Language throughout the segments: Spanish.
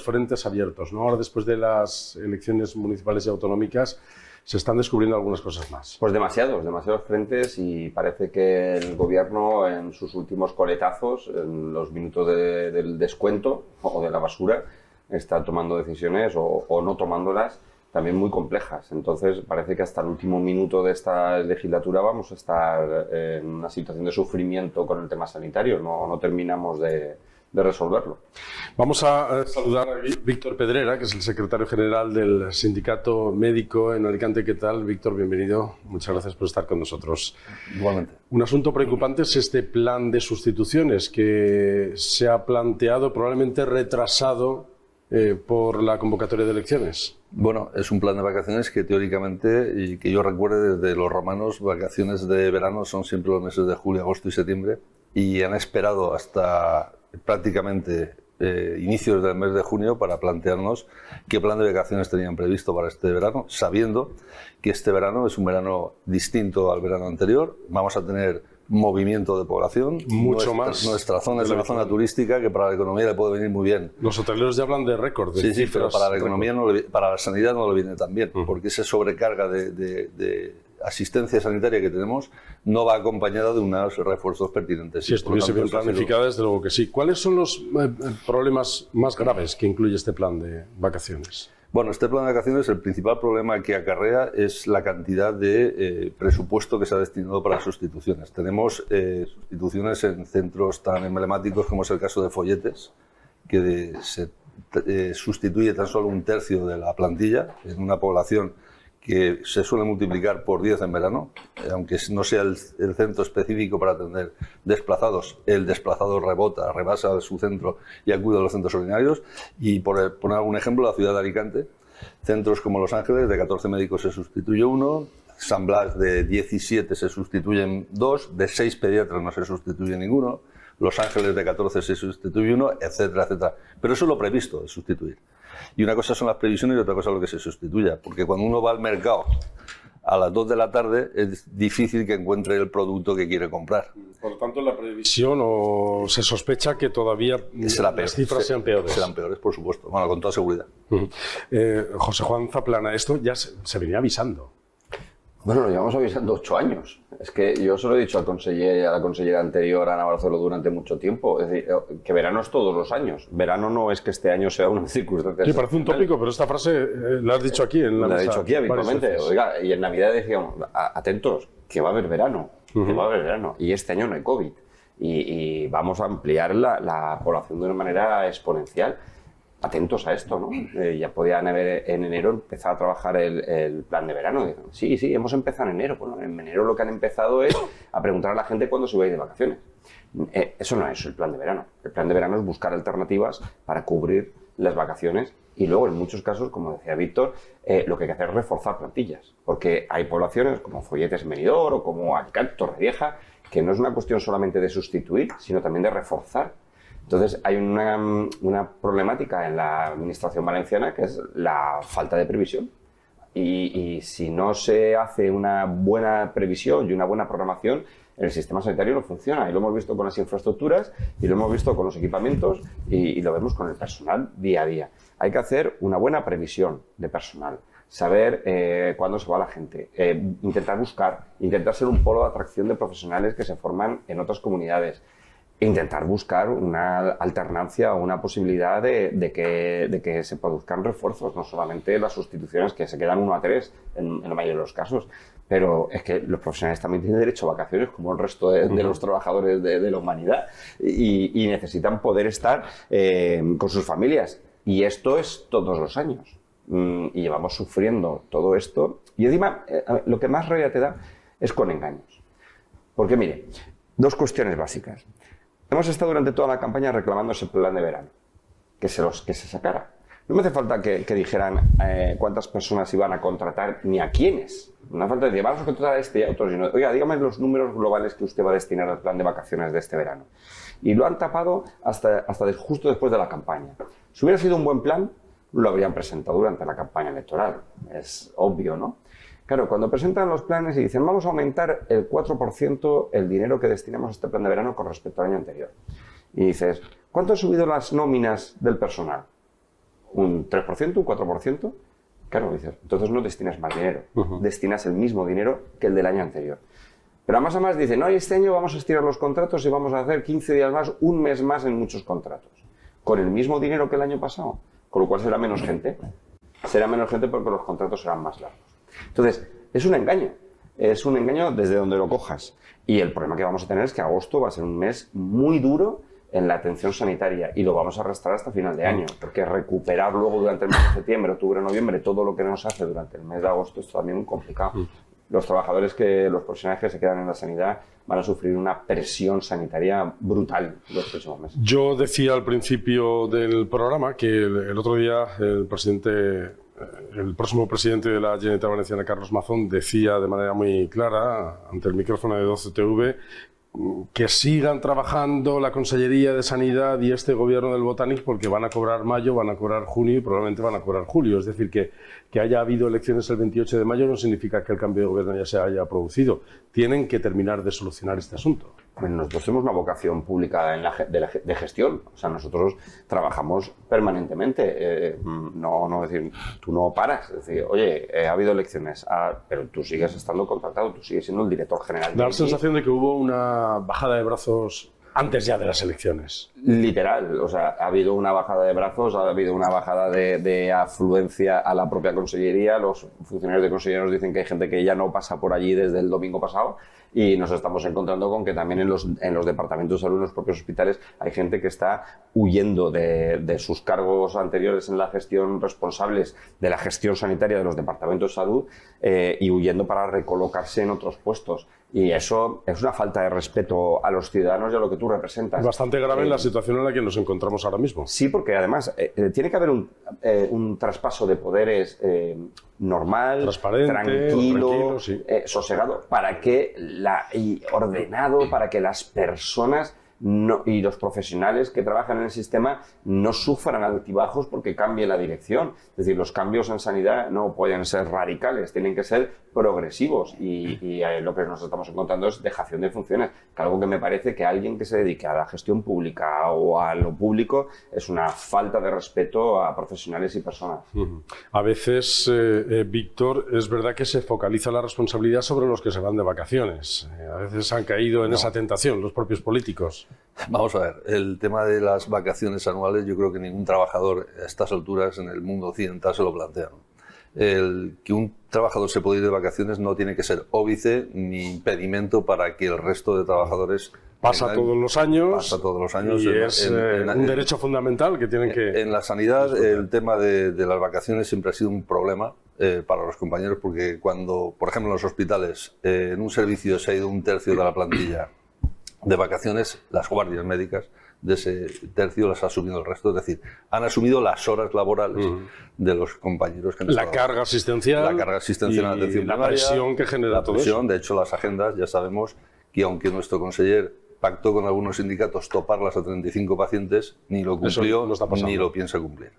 frentes abiertos, ¿no? Ahora, después de las elecciones municipales y autonómicas, se están descubriendo algunas cosas más. Pues demasiados frentes, y parece que el gobierno en sus últimos coletazos, en los minutos del descuento o de la basura, está tomando decisiones o no tomándolas también muy complejas. Entonces parece que hasta el último minuto de esta legislatura vamos a estar en una situación de sufrimiento con el tema sanitario, no terminamos de resolverlo. Vamos a saludar a Víctor Pedrera, que es el secretario general del Sindicato Médico en Alicante. ¿Qué tal, Víctor? Bienvenido. Muchas gracias por estar con nosotros. Igualmente. Un asunto preocupante es este plan de sustituciones que se ha planteado, probablemente retrasado por la convocatoria de elecciones. Bueno, es un plan de vacaciones que teóricamente, y que yo recuerde desde los romanos, vacaciones de verano son siempre los meses de julio, agosto y septiembre, y han esperado hasta prácticamente inicios del mes de junio para plantearnos qué plan de vacaciones tenían previsto para este verano, sabiendo que este verano es un verano distinto al verano anterior. Vamos a tener movimiento de población, mucho más. Nuestra zona es una zona turística que para la economía le puede venir muy bien. Los hoteleros ya hablan de récord. Sí, pero para la economía, para la sanidad no le viene tan bien, porque esa sobrecarga de asistencia sanitaria que tenemos no va acompañada de unos refuerzos pertinentes. Si estuviese bien planificada, desde luego que sí. ¿Cuáles son los problemas más graves que incluye este plan de vacaciones? Bueno, este plan de vacaciones, el principal problema que acarrea es la cantidad de presupuesto que se ha destinado para sustituciones. Tenemos sustituciones en centros tan emblemáticos como es el caso de Folletes, que se sustituye tan solo un tercio de la plantilla en una población que se suele multiplicar por 10 en verano, aunque no sea el centro específico para atender desplazados, el desplazado rebasa su centro y acude a los centros ordinarios. Y por poner algún ejemplo, la ciudad de Alicante, centros como Los Ángeles, de 14 médicos se sustituye uno, San Blas de 17 se sustituyen 2, de 6 pediatras no se sustituye ninguno, Los Ángeles de 14 se sustituye uno, etcétera, etcétera. Pero eso es lo previsto de sustituir. Y una cosa son las previsiones y otra cosa es lo que se sustituya, porque cuando uno va al mercado a las 2 de la tarde es difícil que encuentre el producto que quiere comprar. Por lo tanto, la previsión o se sospecha que todavía las cifras sean peores. Serán peores, por supuesto, bueno, con toda seguridad. José Juan Zaplana, esto ya se venía avisando. Bueno, lo llevamos avisando 8 años. Es que yo se lo he dicho al conseller, a la consellera anterior, Ana Barceló, durante mucho tiempo. Es decir, que verano es todos los años. Verano no es que este año sea una circunstancia. Sí, parece un tópico, pero esta frase la has dicho aquí en la mesa. La he dicho aquí habitualmente. Oiga, y en Navidad decíamos, atentos, que va a haber verano. Que va a haber verano. Y este año no hay COVID. Y vamos a ampliar la población de una manera exponencial. Atentos a esto, ¿no? Ya podían haber en enero empezado a trabajar el plan de verano. Sí, hemos empezado en enero. Bueno, en enero lo que han empezado es a preguntar a la gente cuándo se va a ir de vacaciones. Eso no es el plan de verano. El plan de verano es buscar alternativas para cubrir las vacaciones y luego, en muchos casos, como decía Víctor, lo que hay que hacer es reforzar plantillas. Porque hay poblaciones como Folletes en Benidorm o como Alicante, Torrevieja, que no es una cuestión solamente de sustituir, sino también de reforzar. Entonces, hay una problemática en la administración valenciana que es la falta de previsión. Y si no se hace una buena previsión y una buena programación, el sistema sanitario no funciona. Y lo hemos visto con las infraestructuras, y lo hemos visto con los equipamientos, y lo vemos con el personal día a día. Hay que hacer una buena previsión de personal, saber cuándo se va la gente, intentar ser un polo de atracción de profesionales que se forman en otras comunidades. Intentar buscar una alternancia o una posibilidad de que se produzcan refuerzos, no solamente las sustituciones que se quedan 1-3 en la mayoría de los casos, pero es que los profesionales también tienen derecho a vacaciones como el resto de los trabajadores de la humanidad y necesitan poder estar con sus familias, y esto es todos los años y llevamos sufriendo todo esto, y encima lo que más rabia te da es con engaños, porque mire, dos cuestiones básicas. Hemos estado durante toda la campaña reclamando ese plan de verano, que se sacara. No me hace falta que dijeran cuántas personas iban a contratar ni a quiénes. No hace falta decir, vamos a contratar a este y a otros. Sino, oiga, dígame los números globales que usted va a destinar al plan de vacaciones de este verano. Y lo han tapado hasta justo después de la campaña. Si hubiera sido un buen plan, lo habrían presentado durante la campaña electoral. Es obvio, ¿no? Claro, cuando presentan los planes y dicen vamos a aumentar el 4% el dinero que destinamos a este plan de verano con respecto al año anterior. Y dices, ¿cuánto han subido las nóminas del personal? un 3%, un 4%, claro, dices, entonces no destinas más dinero, destinas el mismo dinero que el del año anterior. Pero a más dicen, no, este año vamos a estirar los contratos y vamos a hacer 15 días más, un mes más en muchos contratos, con el mismo dinero que el año pasado, con lo cual será menos gente. Será menos gente porque los contratos serán más largos. Entonces, es un engaño desde donde lo cojas. Y el problema que vamos a tener es que agosto va a ser un mes muy duro en la atención sanitaria y lo vamos a arrastrar hasta final de año, porque recuperar luego durante el mes de septiembre, octubre, noviembre, todo lo que nos hace durante el mes de agosto es también muy complicado. Los profesionales que se quedan en la sanidad van a sufrir una presión sanitaria brutal los próximos meses. Yo decía al principio del programa que el otro día el próximo presidente de la Generalitat Valenciana, Carlos Mazón, decía de manera muy clara ante el micrófono de 12TV que sigan trabajando la Consellería de Sanidad y este gobierno del Botànic porque van a cobrar mayo, van a cobrar junio y probablemente van a cobrar julio. Es decir, que haya habido elecciones el 28 de mayo no significa que el cambio de gobierno ya se haya producido. Tienen que terminar de solucionar este asunto. Bueno, nosotros tenemos una vocación pública de gestión. O sea, nosotros trabajamos permanentemente. No decir, tú no paras. Es decir, oye, ha habido elecciones, pero tú sigues estando contratado, tú sigues siendo el director general. Da la sensación de que hubo una bajada de brazos antes ya de las elecciones. Literal, o sea, ha habido una bajada de brazos, ha habido una bajada de afluencia a la propia consellería. Los funcionarios de consellería nos dicen que hay gente que ya no pasa por allí desde el domingo pasado y nos estamos encontrando con que también en los departamentos de salud, en los propios hospitales, hay gente que está huyendo de sus cargos anteriores en la gestión, responsables de la gestión sanitaria de los departamentos de salud y huyendo para recolocarse en otros puestos. Y eso es una falta de respeto a los ciudadanos y a lo que tú representas. Bastante grave en la situación en la que nos encontramos ahora mismo. Sí, porque además tiene que haber un traspaso de poderes normal, transparente, tranquilo, sí. Sosegado, y ordenado, para que las personas y los profesionales que trabajan en el sistema no sufran altibajos porque cambie la dirección. Es decir, los cambios en sanidad no pueden ser radicales, tienen que ser progresivos y lo que nos estamos encontrando es dejación de funciones, que algo que me parece que alguien que se dedique a la gestión pública o a lo público es una falta de respeto a profesionales y personas. A veces, Víctor, es verdad que se focaliza la responsabilidad sobre los que se van de vacaciones. A veces han caído en esa tentación los propios políticos. Vamos a ver, el tema de las vacaciones anuales yo creo que ningún trabajador a estas alturas en el mundo occidental se lo plantea, ¿no? El que un trabajador se pueda ir de vacaciones no tiene que ser óbice ni impedimento para que el resto de trabajadores... Pasa todos los años y es un derecho fundamental que tienen que... En la sanidad el tema de las vacaciones siempre ha sido un problema para los compañeros porque cuando, por ejemplo, en los hospitales, en un servicio se ha ido un tercio de la plantilla de vacaciones, las guardias médicas de ese tercio las ha asumido el resto, es decir, han asumido las horas laborales de los compañeros que han estado. La carga asistencial en la atención primaria, la presión que genera todo eso. De hecho, las agendas ya sabemos que aunque nuestro conseller pactó con algunos sindicatos toparlas a 35 pacientes, ni lo cumplió ni lo piensa cumplir.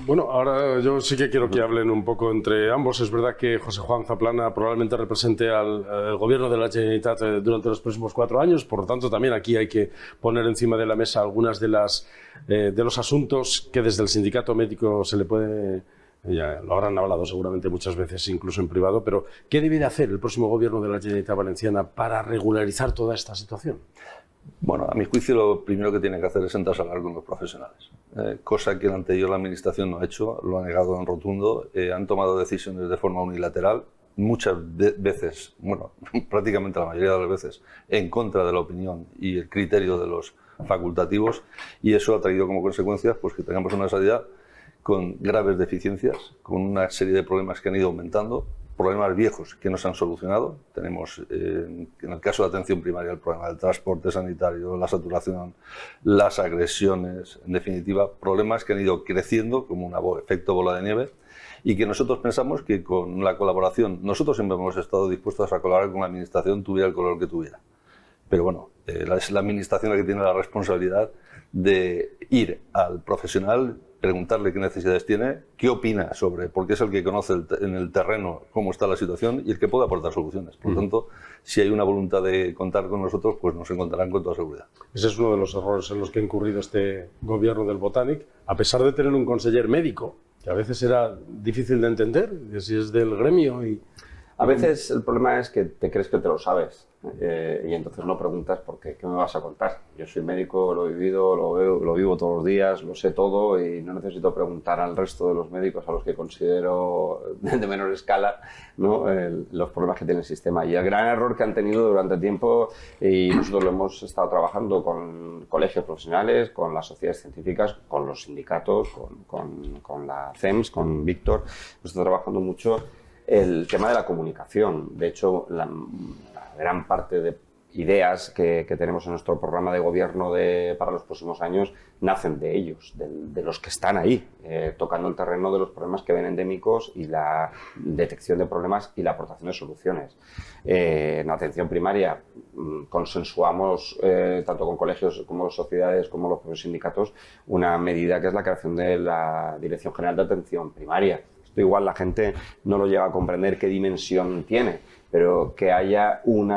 Bueno, ahora yo sí que quiero que hablen un poco entre ambos. Es verdad que José Juan Zaplana probablemente represente al gobierno de la Generalitat durante los próximos 4 años, por lo tanto también aquí hay que poner encima de la mesa algunas de los asuntos que desde el sindicato médico se le puede... Ya lo habrán hablado seguramente muchas veces, incluso en privado, pero ¿qué debe de hacer el próximo gobierno de la Generalitat Valenciana para regularizar toda esta situación? Bueno, a mi juicio lo primero que tiene que hacer es sentarse a hablar con los profesionales, cosa que la anterior administración no ha hecho, lo ha negado en rotundo, han tomado decisiones de forma unilateral, muchas veces, bueno, prácticamente la mayoría de las veces, en contra de la opinión y el criterio de los facultativos, y eso ha traído como consecuencia pues, que tengamos una sanidad con graves deficiencias, con una serie de problemas que han ido aumentando, problemas viejos que no se han solucionado. Tenemos, en el caso de atención primaria, el problema del transporte sanitario, la saturación, las agresiones, en definitiva, problemas que han ido creciendo como un efecto bola de nieve y que nosotros pensamos que con la colaboración, nosotros siempre hemos estado dispuestos a colaborar con la administración, tuviera el color que tuviera. Pero bueno, es la administración la que tiene la responsabilidad de ir al profesional preguntarle qué necesidades tiene, qué opina sobre, porque es el que conoce en el terreno cómo está la situación y el que puede aportar soluciones. Por lo tanto, si hay una voluntad de contar con nosotros, pues nos encontrarán con toda seguridad. Ese es uno de los errores en los que ha incurrido este gobierno del Botànic, a pesar de tener un conseller médico, que a veces era difícil de entender, si es del gremio y... A veces el problema es que te crees que te lo sabes y entonces no preguntas porque ¿qué me vas a contar? Yo soy médico, lo he vivido, lo vivo todos los días, lo sé todo y no necesito preguntar al resto de los médicos a los que considero de menor escala, ¿no? Los problemas que tiene el sistema. Y el gran error que han tenido durante tiempo, y nosotros lo hemos estado trabajando con colegios profesionales, con las sociedades científicas, con los sindicatos, con la CEMS, con Víctor, hemos estado trabajando mucho el tema de la comunicación. De hecho, la gran parte de ideas que tenemos en nuestro programa de gobierno para los próximos años nacen de ellos, de los que están ahí, tocando el terreno de los problemas que ven endémicos y la detección de problemas y la aportación de soluciones. En atención primaria consensuamos, tanto con colegios como sociedades como los propios sindicatos, una medida que es la creación de la Dirección General de Atención Primaria. Esto igual la gente no lo llega a comprender qué dimensión tiene, pero que haya un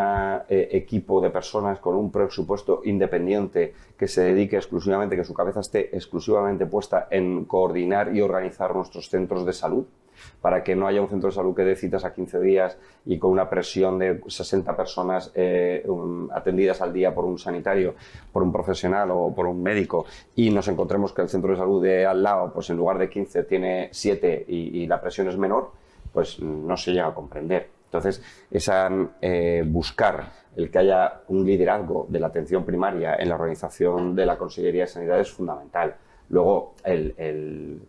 equipo de personas con un presupuesto independiente que se dedique exclusivamente, que su cabeza esté exclusivamente puesta en coordinar y organizar nuestros centros de salud, para que no haya un centro de salud que dé citas a 15 días y con una presión de 60 personas atendidas al día por un sanitario, por un profesional o por un médico, y nos encontremos que el centro de salud de al lado, pues en lugar de 15 tiene 7 y la presión es menor, pues no se llega a comprender. Entonces, buscar el que haya un liderazgo de la atención primaria en la organización de la Consellería de Sanidad es fundamental. Luego, el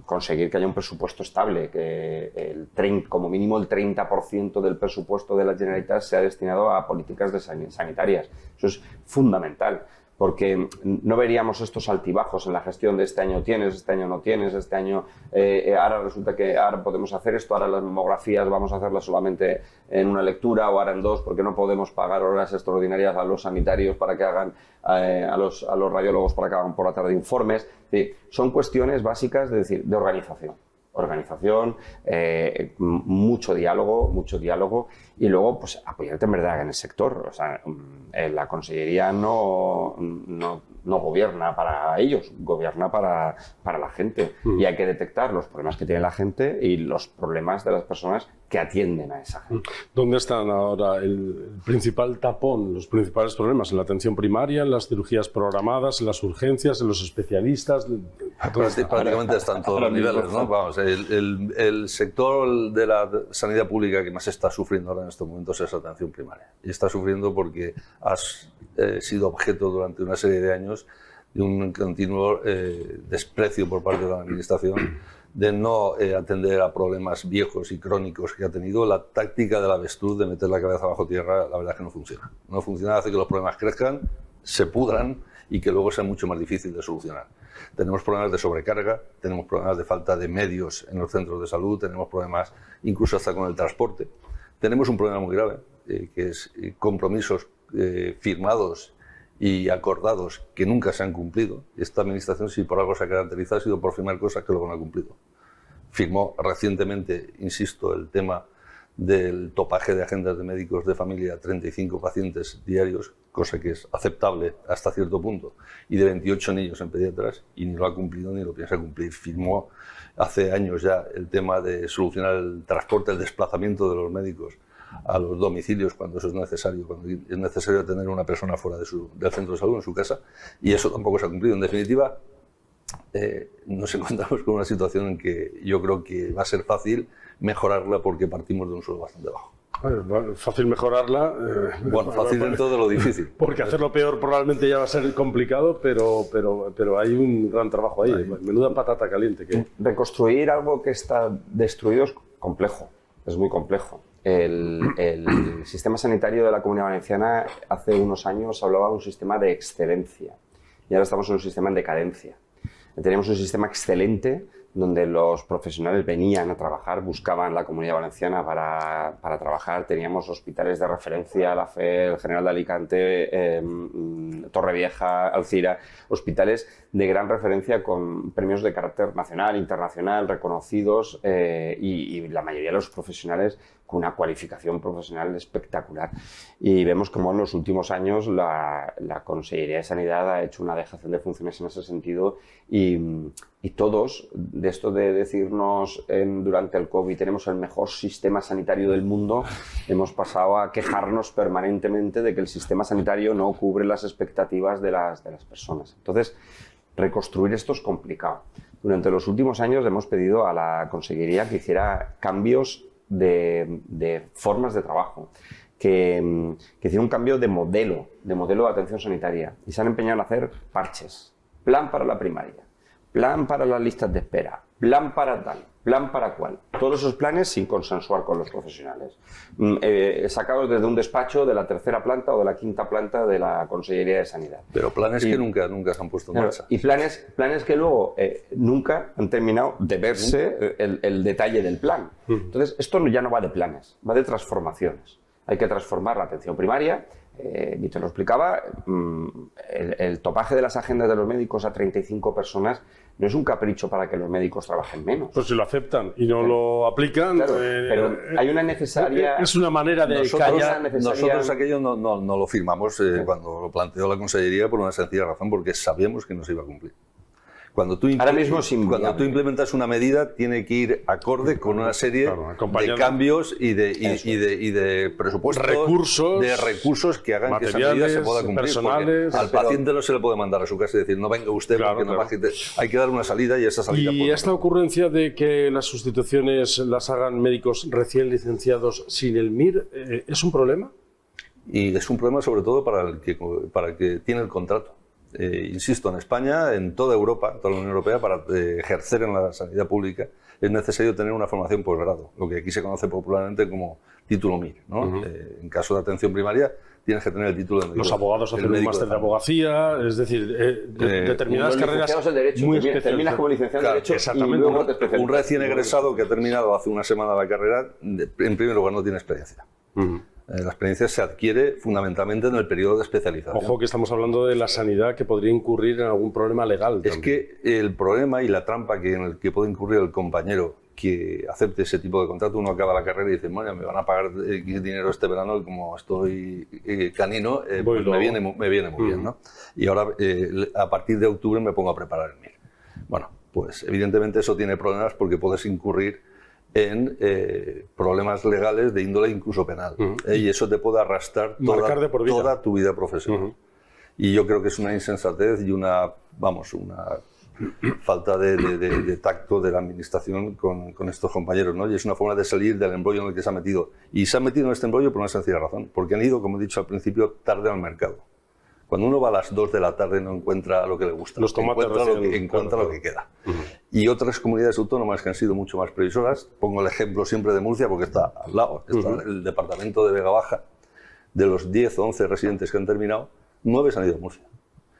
conseguir que haya un presupuesto estable, que como mínimo el 30% del presupuesto de la Generalitat sea destinado a políticas sanitarias. Eso es fundamental, porque no veríamos estos altibajos en la gestión de este año tienes, este año no tienes, este año ahora resulta que ahora podemos hacer esto, ahora las mamografías vamos a hacerlas solamente en una lectura o ahora en 2 porque no podemos pagar horas extraordinarias a los sanitarios para que hagan, a los radiólogos para que hagan por la tarde informes. Es decir, son cuestiones básicas de organización. Mucho diálogo y luego pues apoyarte en verdad en el sector. O sea, la Consellería no gobierna para ellos, gobierna para la gente y hay que detectar los problemas que tiene la gente y los problemas de las personas que atienden a esa gente. ¿Dónde están ahora el principal tapón, los principales problemas? ¿En la atención primaria, en las cirugías programadas, en las urgencias, en los especialistas? Prácticamente están todos los niveles, ¿no? Vamos, el sector de la sanidad pública que más está sufriendo ahora en estos momentos es la atención primaria. Y está sufriendo porque has sido objeto durante una serie de años de un continuo desprecio por parte de la Administración, de no atender a problemas viejos y crónicos que ha tenido. La táctica del avestruz de meter la cabeza bajo tierra, la verdad es que no funciona. No funciona, hace que los problemas crezcan, se pudran y que luego sea mucho más difícil de solucionar. Tenemos problemas de sobrecarga, tenemos problemas de falta de medios en los centros de salud, tenemos problemas incluso hasta con el transporte. Tenemos un problema muy grave, que es compromisos firmados y acordados que nunca se han cumplido. Esta Administración, si por algo se ha caracterizado, ha sido por firmar cosas que luego no ha cumplido. Firmó recientemente, insisto, el tema del topaje de agendas de médicos de familia a 35 pacientes diarios, cosa que es aceptable hasta cierto punto, y de 28 niños en pediatras, y ni lo ha cumplido ni lo piensa cumplir. Firmó hace años ya el tema de solucionar el transporte, el desplazamiento de los médicos a los domicilios cuando eso es necesario, cuando es necesario tener una persona fuera del centro de salud, en su casa, y eso tampoco se ha cumplido. En definitiva, nos encontramos con una situación en que yo creo que va a ser fácil mejorarla porque partimos de un suelo bastante bajo. Fácil mejorarla. Bueno, fácil dentro de lo difícil. Porque hacerlo peor probablemente ya va a ser complicado, pero hay un gran trabajo ahí. Menuda patata caliente. Reconstruir algo que está destruido es complejo, es muy complejo. El sistema sanitario de la Comunidad Valenciana hace unos años hablaba de un sistema de excelencia y ahora estamos en un sistema en decadencia. Teníamos un sistema excelente donde los profesionales venían a trabajar, buscaban la Comunidad Valenciana para trabajar. Teníamos hospitales de referencia, la FE, el General de Alicante, Torrevieja, Alcira, hospitales de gran referencia con premios de carácter nacional, internacional, reconocidos, y la mayoría de los profesionales con una cualificación profesional espectacular. Y vemos como en los últimos años la Consellería de Sanidad ha hecho una dejación de funciones en ese sentido, y todos, de esto de decirnos durante el COVID tenemos el mejor sistema sanitario del mundo, hemos pasado a quejarnos permanentemente de que el sistema sanitario no cubre las expectativas de las personas. Entonces, reconstruir esto es complicado. Durante los últimos años hemos pedido a la Consellería que hiciera cambios de formas de trabajo, que hiciera un cambio de modelo de atención sanitaria, y se han empeñado en hacer parches, plan para la primaria, plan para las listas de espera, plan para tal, plan para cual. Todos esos planes sin consensuar con los profesionales, sacados desde un despacho de la 3ª planta o de la 5ª planta de la Consellería de Sanidad. Pero planes que nunca se han puesto en marcha. Y planes que luego nunca han terminado de verse el detalle del plan. Entonces, esto ya no va de planes, va de transformaciones. Hay que transformar la atención primaria. Víctor lo explicaba, el topaje de las agendas de los médicos a 35 personas no es un capricho para que los médicos trabajen menos. Pues si lo aceptan y no lo aplican... Claro, pero hay una necesaria... Es una manera de callar. Nosotros aquello no lo firmamos cuando lo planteó la Consellería por una sencilla razón, porque sabíamos que no se iba a cumplir. Cuando tú implementas una medida, tiene que ir acorde con una serie de cambios y de presupuestos, recursos que hagan que esa medida se pueda cumplir. Personales, al paciente no se le puede mandar a su casa y decir, no venga usted, porque no hay que dar una salida, y esa salida... ¿Y esta ocurrencia de que las sustituciones las hagan médicos recién licenciados sin el MIR es un problema? Y es un problema sobre todo para el que tiene el contrato. Insisto, en España, en toda Europa, toda la Unión Europea, para ejercer en la sanidad pública es necesario tener una formación posgrado, lo que aquí se conoce popularmente como título MIR, ¿no? En caso de atención primaria, tienes que tener el título de médico. Los abogados hacen un máster de abogacía, es decir, determinadas carreras en derecho, muy especiales. Terminas como licenciado en Derecho, exactamente. Y luego te especializas. Un recién egresado que ha terminado hace una semana la carrera, en primer lugar no tiene experiencia. La experiencia se adquiere fundamentalmente en el periodo de especialización. Ojo que estamos hablando de la sanidad que podría incurrir en algún problema legal. Es que el problema y la trampa en el que puede incurrir el compañero que acepte ese tipo de contrato, uno acaba la carrera y dice, bueno, me van a pagar X dinero este verano y como estoy canino, pues me viene muy bien, ¿no? Y ahora, a partir de octubre, me pongo a preparar el MIR. Bueno, pues evidentemente eso tiene problemas porque puedes incurrir en problemas legales de índole incluso penal. Y eso te puede arrastrar toda tu vida profesional. Y yo creo que es una insensatez y una falta de tacto de la administración con estos compañeros, ¿no? Y es una forma de salir del embrollo en el que se ha metido. Y se han metido en este embrollo por una sencilla razón, porque han ido, como he dicho al principio, tarde al mercado. Cuando uno va a las 2 de la tarde no encuentra lo que le gusta, encuentra lo que queda. Y otras comunidades autónomas que han sido mucho más previsoras, pongo el ejemplo siempre de Murcia porque está al lado, está el departamento de Vega Baja, de los 10 o 11 residentes que han terminado, 9 se han ido a Murcia.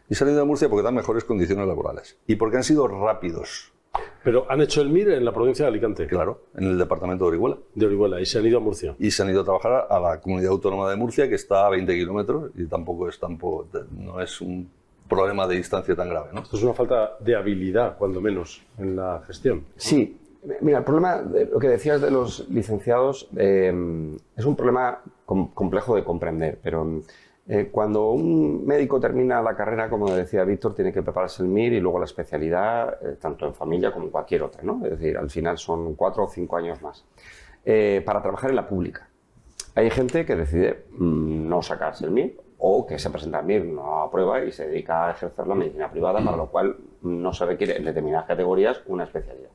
Y se han ido a Murcia porque dan mejores condiciones laborales y porque han sido rápidos. Pero han hecho el MIR en la provincia de Alicante. Claro, en el departamento de Orihuela. De Orihuela, y se han ido a Murcia. Y se han ido a trabajar a la comunidad autónoma de Murcia, que está a 20 kilómetros y no es un problema de distancia tan grave, ¿no? Esto es una falta de habilidad, cuando menos, en la gestión. Sí. Mira, el problema, lo que decías de los licenciados, es un problema complejo de comprender, pero... cuando un médico termina la carrera, como decía Víctor, tiene que prepararse el MIR y luego la especialidad, tanto en familia como en cualquier otra, ¿no? Es decir, al final son 4 o 5 años más. Para trabajar en la pública. Hay gente que decide no sacarse el MIR o que se presenta al MIR, no aprueba y se dedica a ejercer la medicina privada, para lo cual no se requiere en determinadas categorías una especialidad.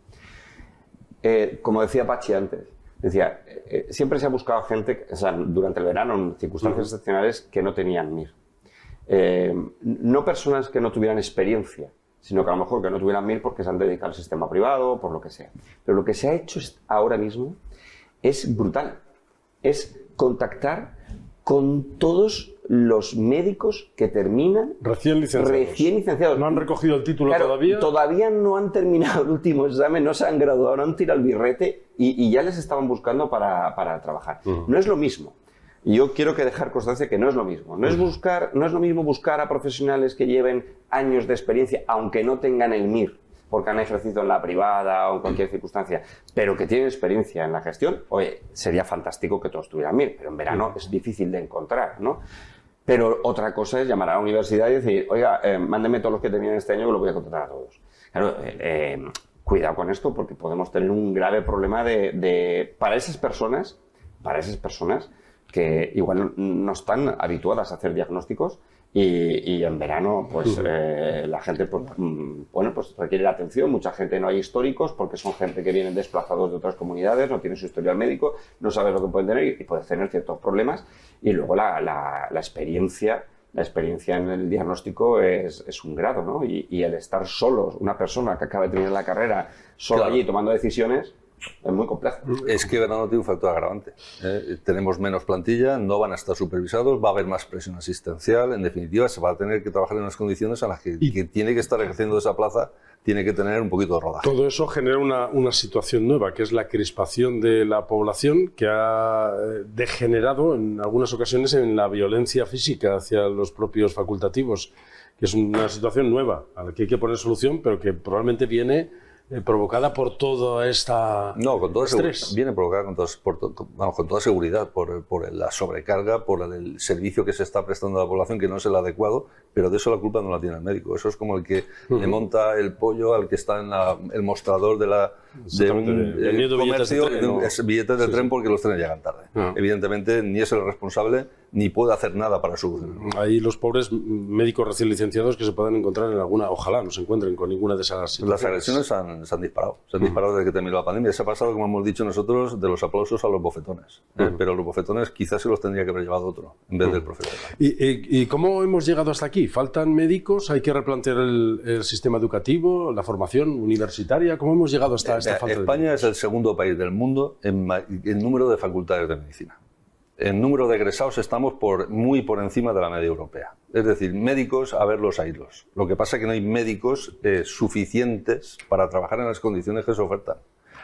Como decía Pachi antes, decía, siempre se ha buscado gente, o sea, durante el verano, en circunstancias excepcionales, que no tenían MIR. No personas que no tuvieran experiencia, sino que a lo mejor que no tuvieran MIR porque se han dedicado al sistema privado, por lo que sea. Pero lo que se ha hecho ahora mismo es brutal. Es contactar con todos los médicos que terminan recién licenciados. ¿No han recogido el título todavía? Todavía no han terminado el último examen, no se han graduado, no han tirado el birrete y ya les estaban buscando para trabajar. No es lo mismo. Y yo quiero dejar constancia que no es lo mismo. No es lo mismo buscar a profesionales que lleven años de experiencia, aunque no tengan el MIR, porque han ejercido en la privada o en cualquier circunstancia, pero que tienen experiencia en la gestión. Oye, sería fantástico que todos tuvieran MIR, pero en verano es difícil de encontrar, ¿no? Pero otra cosa es llamar a la universidad y decir, oiga, mándenme todos los que terminen este año que los voy a contratar a todos. Claro, cuidado con esto porque podemos tener un grave problema para esas personas que igual no están habituadas a hacer diagnósticos y en verano pues la gente pues requiere la atención. Mucha gente no hay históricos porque son gente que vienen desplazados de otras comunidades, no tienen su historial médico, no saben lo que pueden tener y pueden tener ciertos problemas. Y luego la experiencia en el diagnóstico es un grado, ¿no? Y el estar solos, una persona que acaba de terminar la carrera solo allí tomando decisiones, es muy complejo. Es que verano tiene un factor agravante. Tenemos menos plantilla, no van a estar supervisados, va a haber más presión asistencial. En definitiva, se va a tener que trabajar en unas condiciones en las que quien tiene que estar ejerciendo esa plaza tiene que tener un poquito de rodaje. Todo eso genera una situación nueva, que es la crispación de la población, que ha degenerado en algunas ocasiones en la violencia física hacia los propios facultativos, que es una situación nueva a la que hay que poner solución, pero que probablemente viene provocada por toda esta estrés. Viene provocada con toda seguridad por la sobrecarga, por el servicio que se está prestando a la población, que no es el adecuado, pero de eso la culpa no la tiene el médico. Eso es como el que le monta el pollo al que está en el mostrador de un comercio, billetes de tren porque los trenes llegan tarde. Evidentemente ni es el responsable ni puede hacer nada para solucionarlo. Ahí los pobres médicos recién licenciados que se puedan encontrar en ojalá no se encuentren con ninguna de esas situaciones. Las agresiones se han disparado. Se han disparado desde que terminó la pandemia. Se ha pasado, como hemos dicho nosotros, de los aplausos a los bofetones. Pero los bofetones quizás se los tendría que haber llevado otro, en vez del profesor. ¿Y cómo hemos llegado hasta aquí? ¿Faltan médicos? ¿Hay que replantear el sistema educativo, la formación universitaria? ¿Cómo hemos llegado hasta esta falta de médicos? España es el segundo país del mundo en número de facultades de medicina. En número de egresados estamos muy por encima de la media europea. Es decir, médicos, a verlos, a irlos. Lo que pasa es que no hay médicos suficientes para trabajar en las condiciones que se ofertan.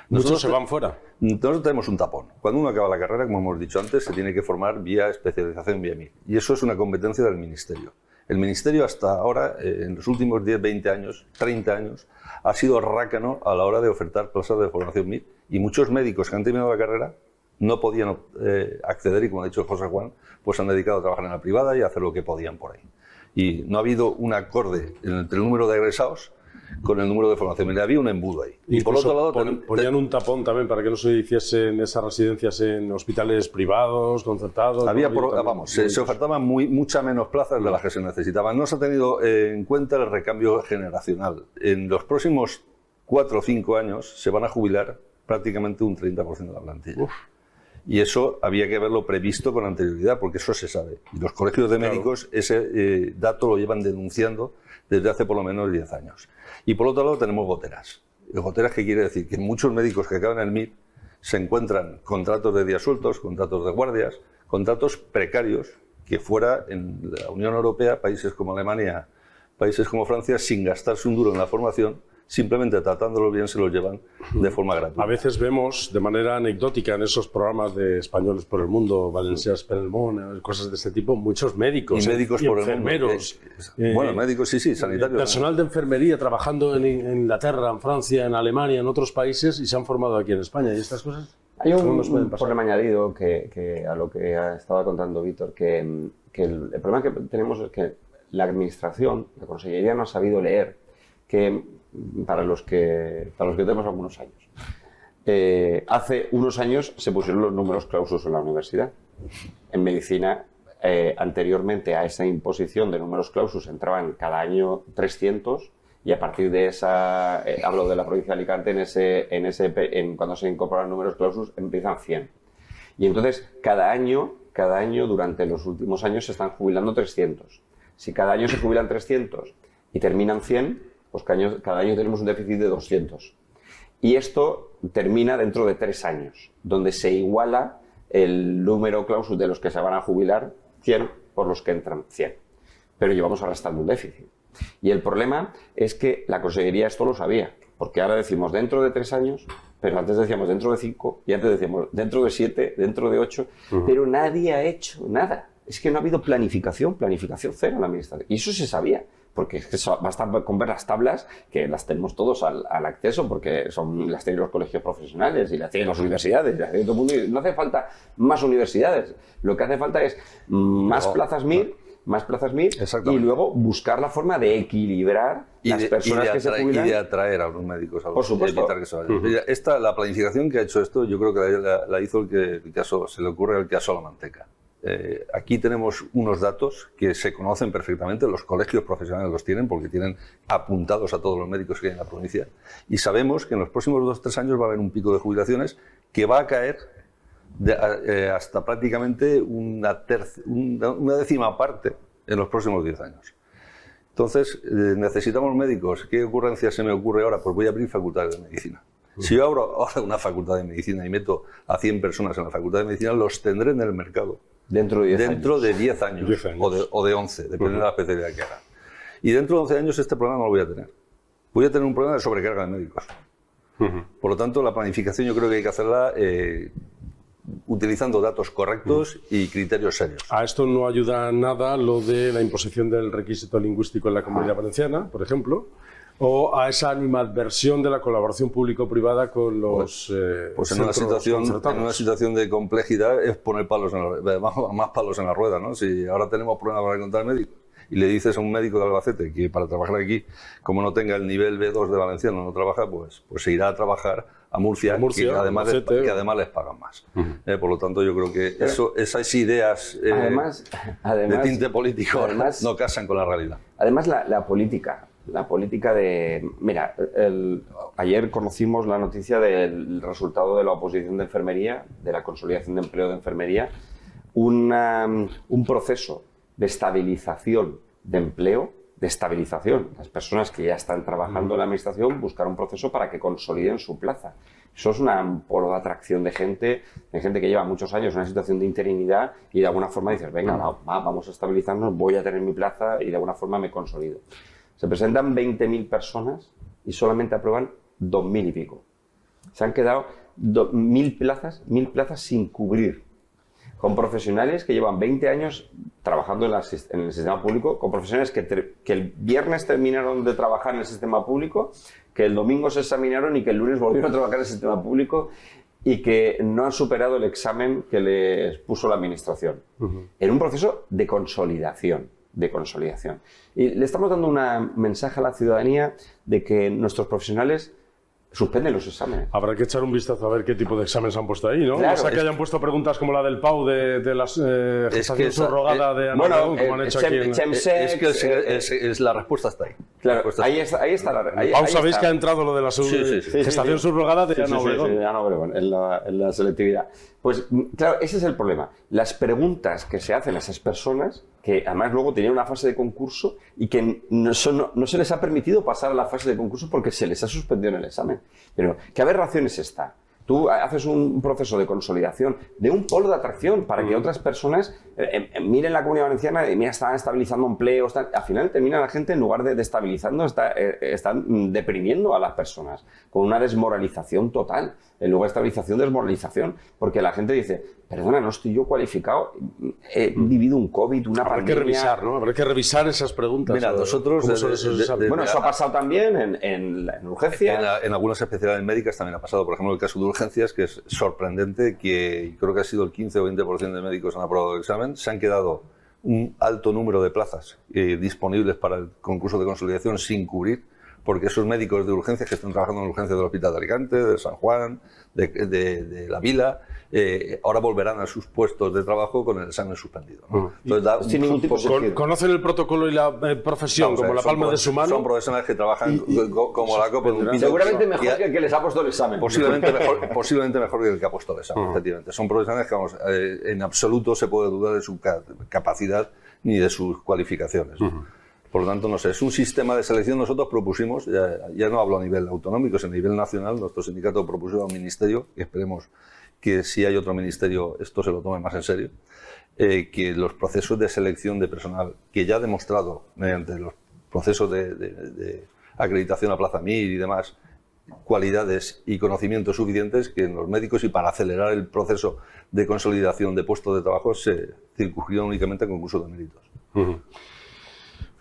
Muchos se van fuera. Nosotros tenemos un tapón. Cuando uno acaba la carrera, como hemos dicho antes, se tiene que formar vía especialización, vía MIR. Y eso es una competencia del Ministerio. El Ministerio hasta ahora, en los últimos 10, 20 años, 30 años, ha sido rácano a la hora de ofertar plazas de formación MIR. Y muchos médicos que han terminado la carrera no podían acceder y, como ha dicho José Juan, pues se han dedicado a trabajar en la privada y a hacer lo que podían por ahí. Y no ha habido un acorde entre el número de egresados con el número de formación. Había un embudo ahí. Y por otro lado, ponían un tapón también para que no se hiciesen esas residencias en hospitales privados, concertados. Se ofertaban muchas menos plazas de las que se necesitaban. No se ha tenido en cuenta el recambio generacional. En los próximos 4 o 5 años se van a jubilar prácticamente un 30% de la plantilla. Y eso había que haberlo previsto con anterioridad, porque eso se sabe. Y los colegios de médicos ese dato lo llevan denunciando desde hace por lo menos 10 años. Y por otro lado tenemos goteras. ¿Goteras qué quiere decir? Que muchos médicos que acaban en el MIR se encuentran contratos de días sueltos, contratos de guardias, contratos precarios que fuera en la Unión Europea, países como Alemania, países como Francia, sin gastarse un duro en la formación, simplemente tratándolo bien se los llevan de forma gratuita. A veces vemos de manera anecdótica en esos programas de Españoles por el Mundo, Valencians per el Món, cosas de este tipo, muchos médicos y médicos por enfermeros. Bueno, médicos sí, sanitarios. Personal de enfermería trabajando en Inglaterra, en Francia, en Alemania, en otros países y se han formado aquí en España. ¿Y estas cosas? Hay un problema añadido que a lo que estaba contando Víctor, que el problema que tenemos es que la administración, la Consellería no ha sabido leer que para los que tenemos algunos años. Hace unos años se pusieron los números clausus en la universidad. En medicina, anteriormente a esa imposición de números clausus entraban cada año 300 y a partir de esa, hablo de la provincia de Alicante, cuando se incorporan números clausus empiezan 100. Y entonces cada año durante los últimos años se están jubilando 300. Si cada año se jubilan 300 y terminan 100, pues cada año tenemos un déficit de 200. Y esto termina dentro de 3 años, donde se iguala el número clausus de los que se van a jubilar, 100, por los que entran 100. Pero llevamos arrastrando un déficit. Y el problema es que la Consellería esto lo sabía, porque ahora decimos dentro de 3 años, pero antes decíamos dentro de 5, y antes decíamos dentro de 7, dentro de 8, pero nadie ha hecho nada. Es que no ha habido planificación cero en la administración. Y eso se sabía, porque es que basta con ver las tablas, que las tenemos todos al acceso, porque las tienen los colegios profesionales y las tienen las universidades. Las tiene todo el mundo. Y no hace falta más universidades. Lo que hace falta es más plazas MIR, y luego buscar la forma de equilibrar las personas que se jubilan. Y de atraer a los médicos. Por supuesto. Evitar que se vayan. Mira, la planificación que ha hecho esto, yo creo que la hizo se le ocurre al que asó la manteca. Aquí tenemos unos datos que se conocen perfectamente, los colegios profesionales los tienen porque tienen apuntados a todos los médicos que hay en la provincia, y sabemos que en los próximos 2 o 3 años va a haber un pico de jubilaciones que va a caer hasta prácticamente una décima parte en los próximos 10 años. Entonces, necesitamos médicos. ¿Qué ocurrencia se me ocurre ahora? Pues voy a abrir facultades de medicina. Si yo abro ahora una facultad de medicina y meto a 100 personas en la facultad de medicina, los tendré en el mercado. Dentro de 10 años. O de 11, depende de la especialidad que haga. Y dentro de 11 años este problema no lo voy a tener. Voy a tener un problema de sobrecarga de médicos. Por lo tanto, la planificación yo creo que hay que hacerla utilizando datos correctos y criterios serios. A esto no ayuda nada lo de la imposición del requisito lingüístico en la Comunidad Valenciana, por ejemplo, o a esa animadversión de la colaboración público-privada con los pues en una situación de complejidad es poner más palos en la rueda, ¿no? Si ahora tenemos problemas para encontrar médicos y le dices a un médico de Albacete que para trabajar aquí, como no tenga el nivel B2 de valenciano, no trabaja, pues se irá a trabajar a Murcia, que además les pagan más. Por lo tanto, yo creo que esas ideas además, de tinte político no casan con la realidad. Además, la política de... Mira, ayer conocimos la noticia del resultado de la oposición de enfermería, de la consolidación de empleo de enfermería, un proceso de estabilización de empleo, las personas que ya están trabajando en la administración, buscar un proceso para que consoliden su plaza. Eso es un polo de atracción de gente que lleva muchos años en una situación de interinidad y de alguna forma dices, venga, vamos a estabilizarnos, voy a tener mi plaza y de alguna forma me consolido. Se presentan 20.000 personas y solamente aprueban 2.000 y pico. Se han quedado 1.000 plazas sin cubrir, con profesionales que llevan 20 años trabajando en el sistema público, con profesionales que el viernes terminaron de trabajar en el sistema público, que el domingo se examinaron y que el lunes volvieron a trabajar en el sistema público y que no han superado el examen que les puso la administración. En un proceso de consolidación. Y le estamos dando un mensaje a la ciudadanía de que nuestros profesionales suspenden los exámenes. Habrá que echar un vistazo a ver qué tipo de exámenes han puesto ahí, ¿no? Claro, o sea, que hayan puesto preguntas como la del PAU de la gestación subrogada de Ana Obregón, como han hecho aquí en... La respuesta está ahí. Claro, ahí está la respuesta. PAU, sabéis que ha entrado lo de la gestación subrogada de Ana Obregón. Sí, de Ana Obregón, en la selectividad. Pues, claro, ese es el problema. Las preguntas que se hacen a esas personas, que además luego tenían una fase de concurso y que no se les ha permitido pasar a la fase de concurso porque se les ha suspendido en el examen. Pero, ¿qué aberración es esta? Tú haces un proceso de consolidación de un polo de atracción para que otras personas miren la Comunidad Valenciana y mira, están estabilizando empleos. Al final termina la gente, en lugar de estabilizando, están deprimiendo a las personas con una desmoralización total. En lugar de estabilización, desmoralización. Porque la gente dice, perdona, no estoy yo cualificado, he vivido un COVID, una pandemia... Habrá que revisar, ¿no? Habrá que revisar esas preguntas. Mira, nosotros... Bueno, eso ha pasado también en urgencias. En algunas especialidades médicas también ha pasado. Por ejemplo, el caso de urgencias, que es sorprendente, que creo que ha sido el 15 o 20% de médicos han aprobado el examen. Se han quedado un alto número de plazas disponibles para el concurso de consolidación sin cubrir, porque esos médicos de urgencias que están trabajando en urgencias del Hospital de Alicante, de San Juan, de La Vila, ahora volverán a sus puestos de trabajo con el examen suspendido, ¿no? Entonces, sin ningún tipo de... ¿Conocen el protocolo y la profesión como la palma de su mano? Son profesionales que trabajan como la copa de un pino. Seguramente mejor que el que les ha puesto el examen. Posiblemente mejor que el que ha puesto el examen, efectivamente. Son profesionales que, en absoluto se puede dudar de su capacidad ni de sus cualificaciones. Por lo tanto, no sé, es un sistema de selección. Nosotros propusimos, ya no hablo a nivel autonómico, es a nivel nacional, nuestro sindicato propuso a un ministerio, y esperemos que si hay otro ministerio esto se lo tome más en serio, que los procesos de selección de personal, que ya ha demostrado mediante los procesos de acreditación a Plaza Mir y demás, cualidades y conocimientos suficientes que en los médicos, y para acelerar el proceso de consolidación de puestos de trabajo se circunscriban únicamente a concursos de méritos.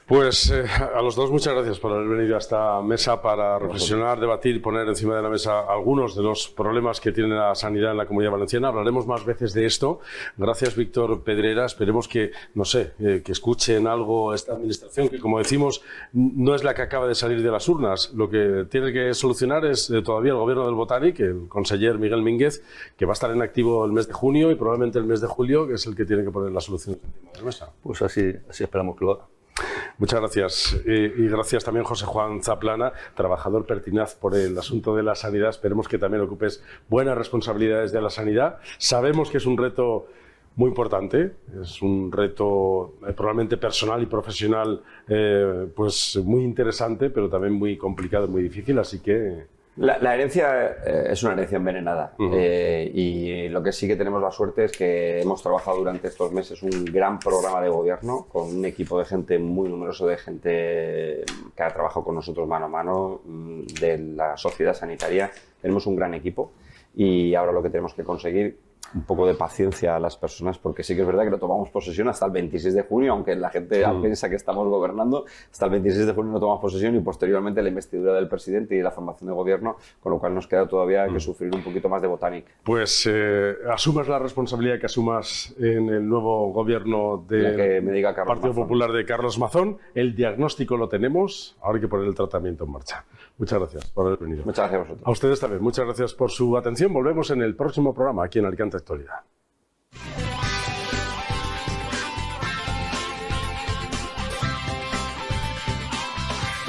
Pues a los dos muchas gracias por haber venido a esta mesa para reflexionar, debatir y poner encima de la mesa algunos de los problemas que tiene la sanidad en la Comunidad Valenciana. Hablaremos más veces de esto. Gracias, Víctor Pedrera. Esperemos que, no sé, que escuchen algo esta administración, que como decimos, no es la que acaba de salir de las urnas. Lo que tiene que solucionar es todavía el gobierno del Botánic, el conseller Miguel Mínguez, que va a estar en activo el mes de junio y probablemente el mes de julio, que es el que tiene que poner las soluciones encima de la mesa. Pues así esperamos que lo haga. Muchas gracias. Y gracias también, José Juan Zaplana, trabajador pertinaz por el asunto de la sanidad. Esperemos que también ocupes buenas responsabilidades de la sanidad. Sabemos que es un reto muy importante, es un reto probablemente personal y profesional pues muy interesante, pero también muy complicado y muy difícil, así que... La herencia es una herencia envenenada y lo que sí que tenemos la suerte es que hemos trabajado durante estos meses un gran programa de gobierno con un equipo de gente muy numeroso, de gente que ha trabajado con nosotros mano a mano, de la sociedad sanitaria. Tenemos un gran equipo y ahora lo que tenemos que conseguir, un poco de paciencia a las personas, porque sí que es verdad que no tomamos posesión hasta el 26 de junio, aunque la gente piensa que estamos gobernando, hasta el 26 de junio no tomamos posesión y posteriormente la investidura del presidente y la formación de gobierno, con lo cual nos queda todavía que sufrir un poquito más de Botánic. Pues asumas la responsabilidad que asumas en el nuevo gobierno del Partido Popular de Carlos Mazón. El diagnóstico lo tenemos, ahora hay que poner el tratamiento en marcha. Muchas gracias por haber venido. Muchas gracias a vosotros. A ustedes también, muchas gracias por su atención. Volvemos en el próximo programa aquí en Alicante Actualidad.